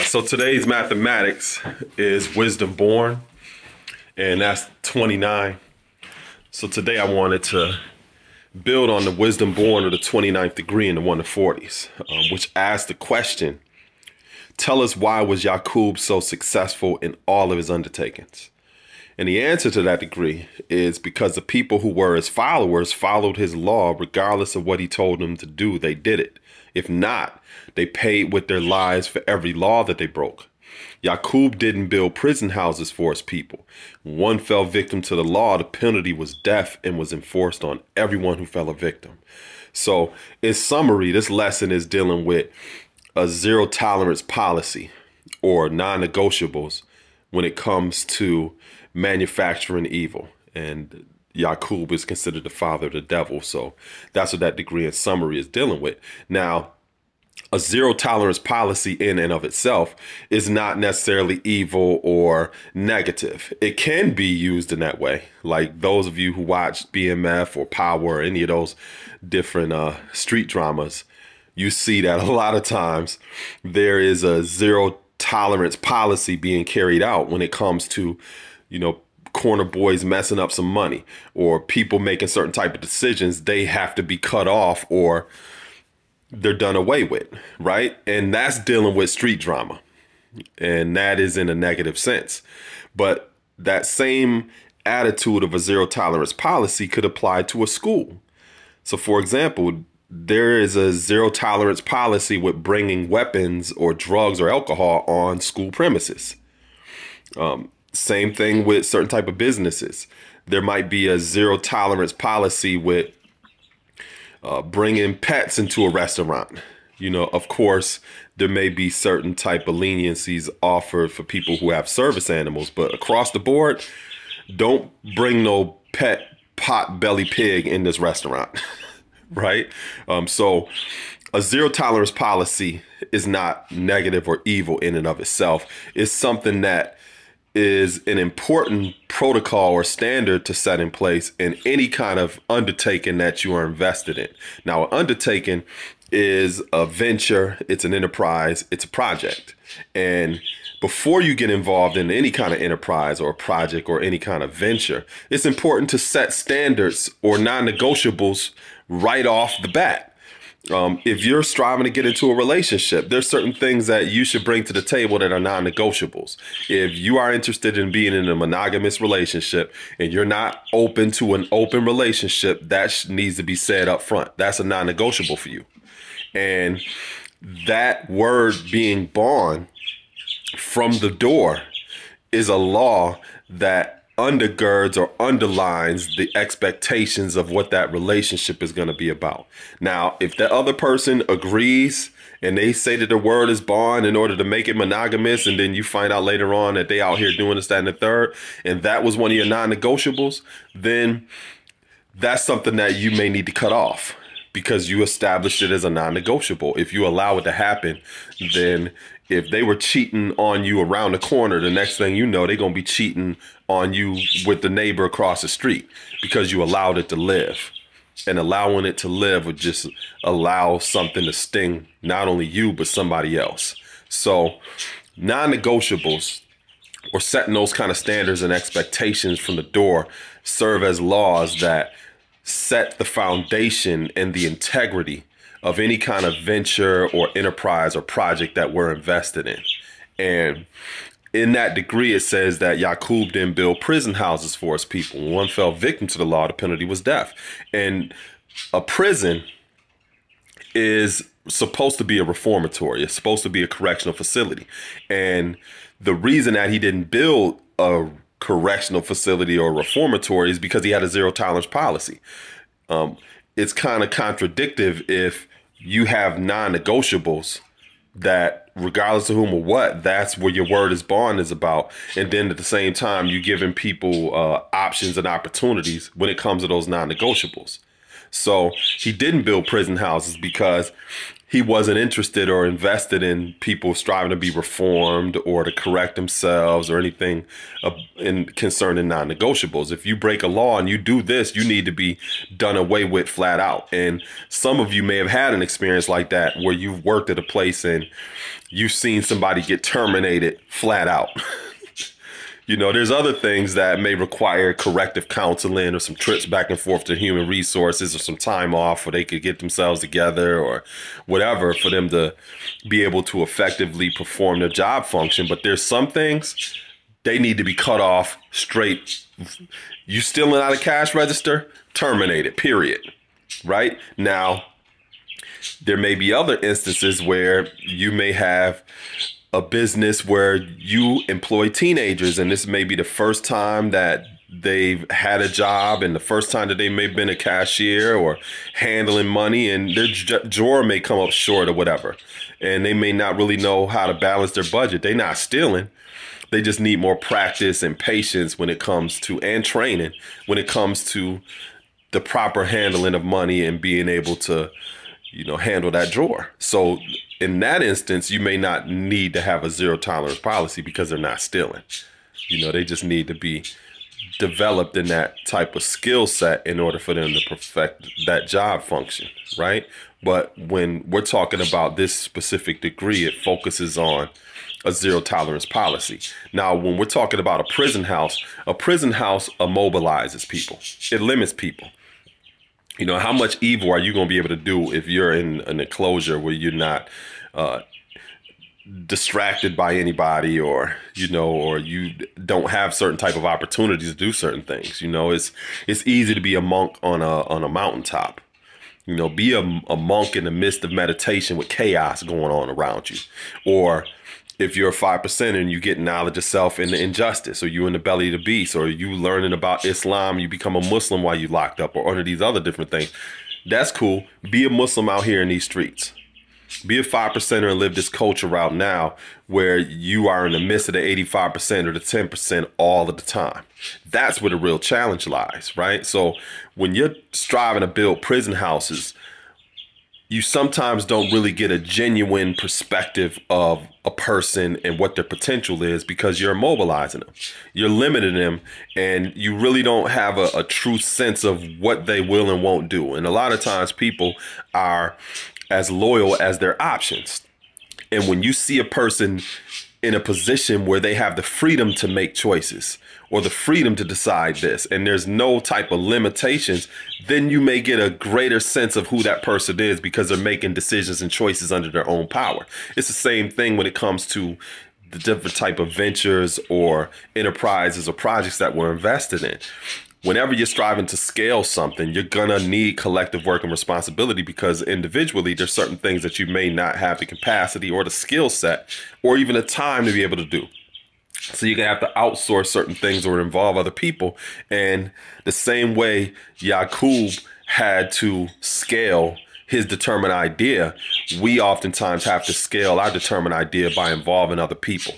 So today's mathematics is wisdom born, and that's 29. So today I wanted to build on the wisdom born of the 29th degree in the 1 to 40s, which asks the question, tell us why was Yaqub so successful in all of his undertakings? And the answer to that degree is because the people who were his followers followed his law regardless of what he told them to do. They did it. If not, they paid with their lives for every law that they broke. Yaqub didn't build prison houses for his people. When one fell victim to the law, the penalty was death and was enforced on everyone who fell a victim. So in summary, this lesson is dealing with a zero tolerance policy or non-negotiables when it comes to manufacturing evil. And Yaqub is considered the father of the devil. So that's what that degree in summary is dealing with. Now, a zero tolerance policy in and of itself is not necessarily evil or negative. It can be used in that way. Like those of you who watch BMF or Power or any of those different street dramas, you see that a lot of times there is a zero tolerance policy being carried out when it comes to, corner boys messing up some money or people making certain type of decisions. They have to be cut off or they're done away with, right? And that's dealing with street drama. And that is in a negative sense. But that same attitude of a zero tolerance policy could apply to a school. So for example, there is a zero tolerance policy with bringing weapons or drugs or alcohol on school premises. Same thing with certain type of businesses. There might be a zero tolerance policy with bringing pets into a restaurant. Of course, there may be certain type of leniencies offered for people who have service animals, but across the board, don't bring no pet pot-belly pig in this restaurant, right? So a zero tolerance policy is not negative or evil in and of itself. It's something that is an important protocol or standard to set in place in any kind of undertaking that you are invested in. Now, an undertaking is a venture, it's an enterprise, it's a project. And before you get involved in any kind of enterprise or project or any kind of venture, it's important to set standards or non-negotiables right off the bat. If you're striving to get into a relationship, there's certain things that you should bring to the table that are non-negotiables. If you are interested in being in a monogamous relationship and you're not open to an open relationship, that needs to be said up front. That's a non-negotiable for you. And that word being born from the door is a law that undergirds or underlines the expectations of what that relationship is going to be about. Now, if the other person agrees and they say that the word is bond in order to make it monogamous, and then you find out later on that they out here doing this, that, and the third, and that was one of your non-negotiables, then that's something that you may need to cut off because you established it as a non-negotiable. If you allow it to happen, then if they were cheating on you around the corner, the next thing you know, they're going to be cheating on you with the neighbor across the street because you allowed it to live. And allowing it to live would just allow something to sting not only you, but somebody else. So non-negotiables or setting those kind of standards and expectations from the door serve as laws that set the foundation and the integrity of any kind of venture or enterprise or project that we're invested in. And in that degree, it says that Yaqub didn't build prison houses for his people. When one fell victim to the law, the penalty was death. And a prison is supposed to be a reformatory. It's supposed to be a correctional facility. And the reason that he didn't build a correctional facility or reformatory is because he had a zero tolerance policy. It's kind of contradictive if you have non-negotiables that regardless of whom or what, that's where your word is bond is about. And then at the same time, you're giving people options and opportunities when it comes to those non-negotiables. So he didn't build prison houses because he wasn't interested or invested in people striving to be reformed or to correct themselves or anything concerning non-negotiables. If you break a law and you do this, you need to be done away with flat out. And some of you may have had an experience like that where you've worked at a place and you've seen somebody get terminated flat out. You know, there's other things that may require corrective counseling or some trips back and forth to human resources or some time off where they could get themselves together or whatever for them to be able to effectively perform their job function. But there's some things they need to be cut off straight. You stealing out of cash register? Terminated, period. Right? Now, there may be other instances where you may have a business where you employ teenagers, and this may be the first time that they've had a job and the first time that they may have been a cashier or handling money, and their drawer may come up short or whatever, and they may not really know how to balance their budget. They're not stealing. They just need more practice and patience when it comes to, and training when it comes to the proper handling of money and being able to, you know, handle that drawer. So in that instance, you may not need to have a zero tolerance policy because they're not stealing. You know, they just need to be developed in that type of skill set in order for them to perfect that job function, right? But when we're talking about this specific degree, it focuses on a zero tolerance policy. Now, when we're talking about a prison house immobilizes people. It limits people. You know, how much evil are you going to be able to do if you're in an enclosure where you're not distracted by anybody, or, you know, or you don't have certain type of opportunities to do certain things? You know, it's easy to be a monk on a mountaintop. You know, be a monk in the midst of meditation with chaos going on around you. Or if you're a 5% and you get knowledge of self in the injustice, or you in the belly of the beast, or you learning about Islam, you become a Muslim while you locked up, or under these other different things. That's cool. Be a Muslim out here in these streets. Be a 5%er and live this culture out now where you are in the midst of the 85% or the 10% all of the time. That's where the real challenge lies, right? So when you're striving to build prison houses, you sometimes don't really get a genuine perspective of a person and what their potential is because you're immobilizing them. You're limiting them, and you really don't have a true sense of what they will and won't do. And a lot of times people are as loyal as their options. And when you see a person in a position where they have the freedom to make choices or the freedom to decide this, and there's no type of limitations, then you may get a greater sense of who that person is because they're making decisions and choices under their own power. It's the same thing when it comes to the different type of ventures or enterprises or projects that we're invested in. Whenever you're striving to scale something, you're going to need collective work and responsibility because individually there's certain things that you may not have the capacity or the skill set or even the time to be able to do. So you're going to have to outsource certain things or involve other people. And the same way Yaqub had to scale his determined idea, we oftentimes have to scale our determined idea by involving other people.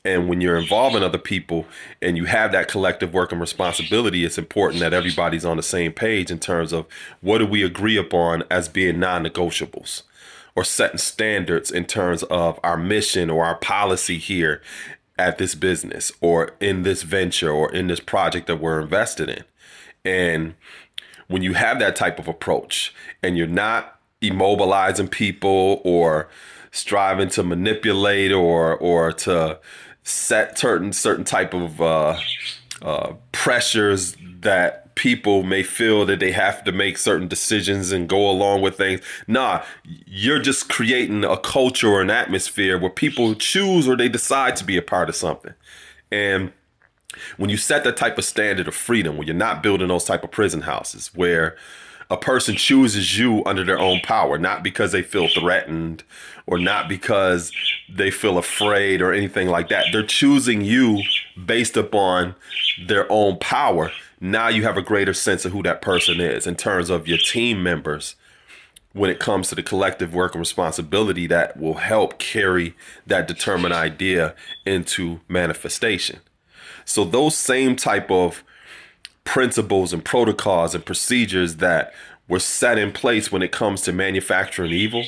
And when you're involving other people and you have that collective work and responsibility, it's important that everybody's on the same page in terms of what do we agree upon as being non-negotiables, or setting standards in terms of our mission or our policy here at this business or in this venture or in this project that we're invested in. And when you have that type of approach and you're not immobilizing people or striving to manipulate or to set certain type of pressures that people may feel that they have to make certain decisions and go along with things. Nah, you're just creating a culture or an atmosphere where people choose or they decide to be a part of something. And when you set that type of standard of freedom, when you're not building those type of prison houses where a person chooses you under their own power, not because they feel threatened or not because they feel afraid or anything like that. They're choosing you based upon their own power. Now you have a greater sense of who that person is in terms of your team members when it comes to the collective work and responsibility that will help carry that determined idea into manifestation. So those same type of principles and protocols and procedures that were set in place when it comes to manufacturing evil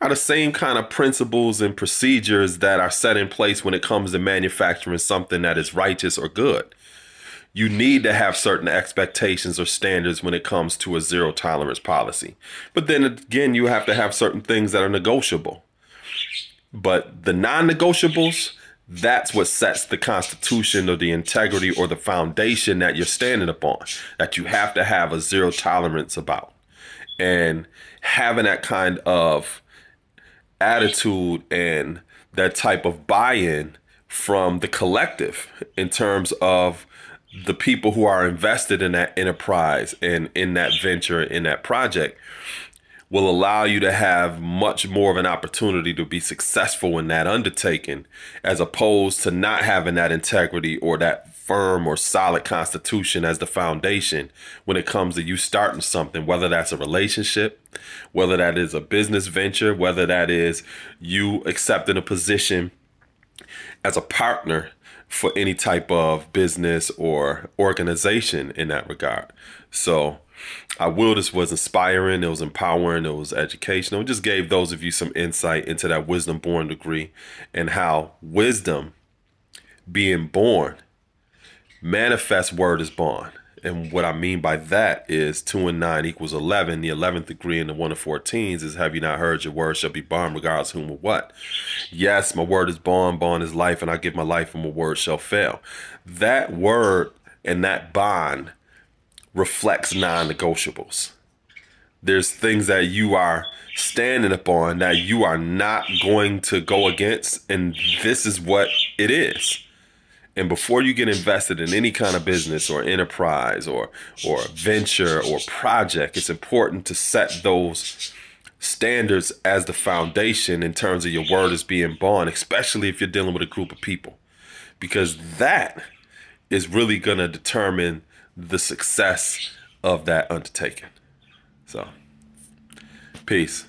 are the same kind of principles and procedures that are set in place when it comes to manufacturing something that is righteous or good. You need to have certain expectations or standards when it comes to a zero tolerance policy. But then again, you have to have certain things that are negotiable. But the non-negotiables, that's what sets the constitution or the integrity or the foundation that you're standing upon, that you have to have a zero tolerance about. And having that kind of attitude and that type of buy-in from the collective in terms of the people who are invested in that enterprise and in that venture, in that project, will allow you to have much more of an opportunity to be successful in that undertaking, as opposed to not having that integrity or that firm or solid constitution as the foundation when it comes to you starting something, whether that's a relationship, whether that is a business venture, whether that is you accepting a position as a partner for any type of business or organization in that regard. So I will, this was inspiring, it was empowering, it was educational. It just gave those of you some insight into that wisdom born degree and how wisdom being born manifest word is born. And what I mean by that is 2 and 9 equals 11. The 11th degree in the 1 of 14s is, have you not heard, your word shall be born regardless whom or what. Yes, my word is born is life, and I give my life and my word shall fail. That word and that bond reflects non-negotiables. There's things that you are standing upon that you are not going to go against, and this is what it is. And before you get invested in any kind of business or enterprise or venture or project, it's important to set those standards as the foundation in terms of your word is being born, especially if you're dealing with a group of people, because that is really going to determine the success of that undertaking. So, peace.